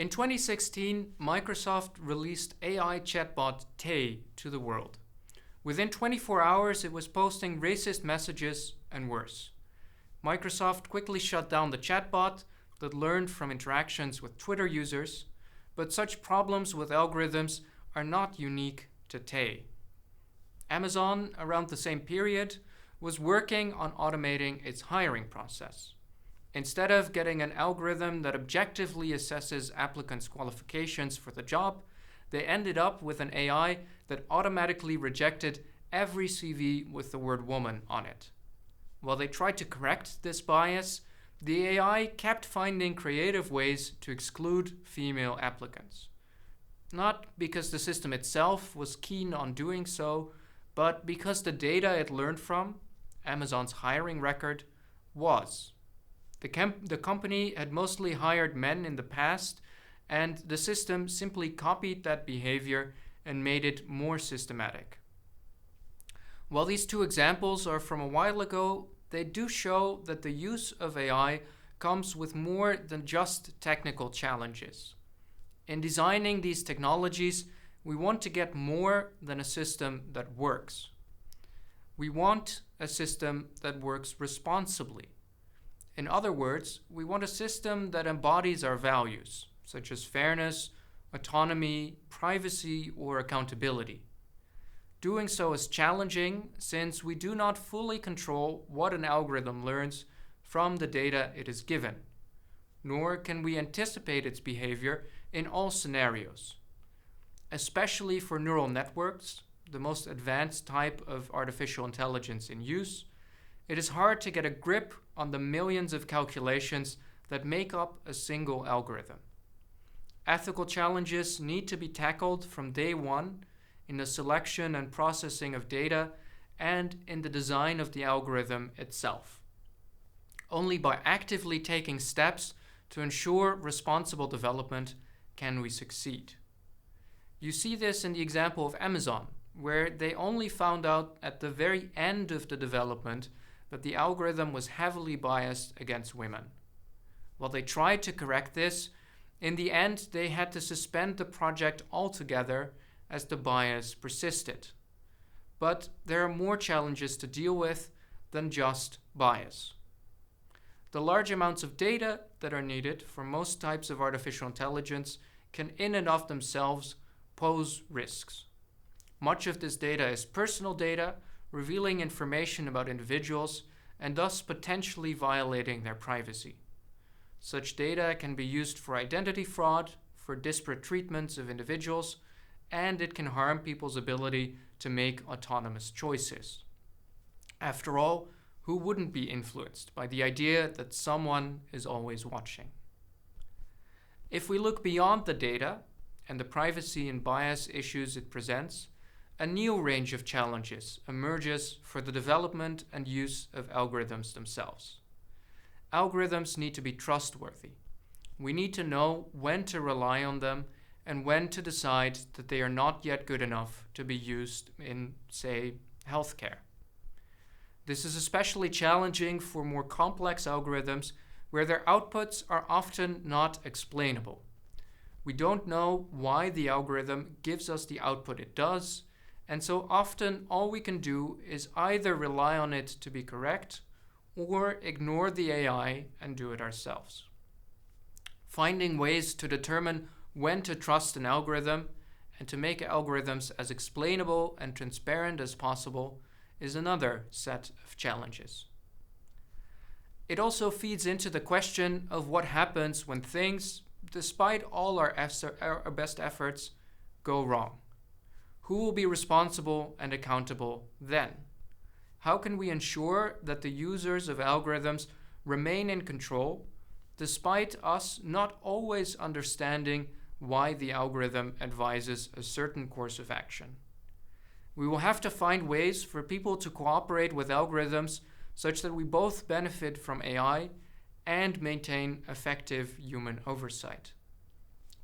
In 2016, Microsoft released AI chatbot Tay to the world. Within 24 hours, it was posting racist messages and worse. Microsoft quickly shut down the chatbot that learned from interactions with Twitter users, but such problems with algorithms are not unique to Tay. Amazon, around the same period, was working on automating its hiring process. Instead of getting an algorithm that objectively assesses applicants' qualifications for the job, they ended up with an AI that automatically rejected every CV with the word woman on it. While they tried to correct this bias, the AI kept finding creative ways to exclude female applicants. Not because the system itself was keen on doing so, but because the data it learned from, Amazon's hiring record, was. The company had mostly hired men in the past, and the system simply copied that behavior and made it more systematic. While these two examples are from a while ago, they do show that the use of AI comes with more than just technical challenges. In designing these technologies, we want to get more than a system that works. We want a system that works responsibly. In other words, we want a system that embodies our values, such as fairness, autonomy, privacy, or accountability. Doing so is challenging since we do not fully control what an algorithm learns from the data it is given, nor can we anticipate its behavior in all scenarios. Especially for neural networks, the most advanced type of artificial intelligence in use, it is hard to get a grip on the millions of calculations that make up a single algorithm. Ethical challenges need to be tackled from day one in the selection and processing of data and in the design of the algorithm itself. Only by actively taking steps to ensure responsible development can we succeed. You see this in the example of Amazon, where they only found out at the very end of the development that the algorithm was heavily biased against women. While they tried to correct this, in the end they had to suspend the project altogether as the bias persisted. But there are more challenges to deal with than just bias. The large amounts of data that are needed for most types of artificial intelligence can in and of themselves pose risks. Much of this data is personal data, revealing information about individuals and thus potentially violating their privacy. Such data can be used for identity fraud, for disparate treatments of individuals, and it can harm people's ability to make autonomous choices. After all, who wouldn't be influenced by the idea that someone is always watching? If we look beyond the data and the privacy and bias issues it presents, a new range of challenges emerges for the development and use of algorithms themselves. Algorithms need to be trustworthy. We need to know when to rely on them and when to decide that they are not yet good enough to be used in, say, healthcare. This is especially challenging for more complex algorithms where their outputs are often not explainable. We don't know why the algorithm gives us the output it does, and so often all we can do is either rely on it to be correct or ignore the AI and do it ourselves. Finding ways to determine when to trust an algorithm and to make algorithms as explainable and transparent as possible is another set of challenges. It also feeds into the question of what happens when things, despite all our best efforts, go wrong. Who will be responsible and accountable then? How can we ensure that the users of algorithms remain in control, despite us not always understanding why the algorithm advises a certain course of action? We will have to find ways for people to cooperate with algorithms such that we both benefit from AI and maintain effective human oversight.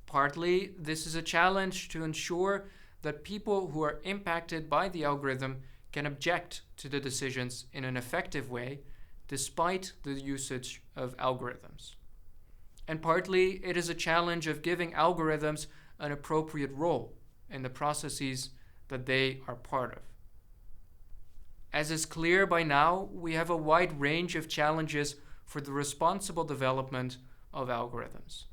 Partly, this is a challenge to ensure that people who are impacted by the algorithm can object to the decisions in an effective way despite the usage of algorithms. and partly it is a challenge of giving algorithms an appropriate role in the processes that they are part of. As is clear by now, we have a wide range of challenges for the responsible development of algorithms.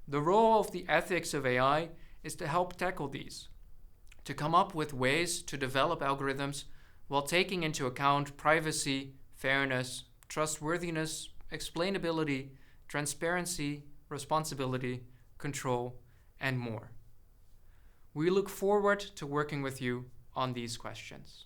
The role of the ethics of AI is to help tackle these, to come up with ways to develop algorithms while taking into account privacy, fairness, trustworthiness, explainability, transparency, responsibility, control, and more. We look forward to working with you on these questions.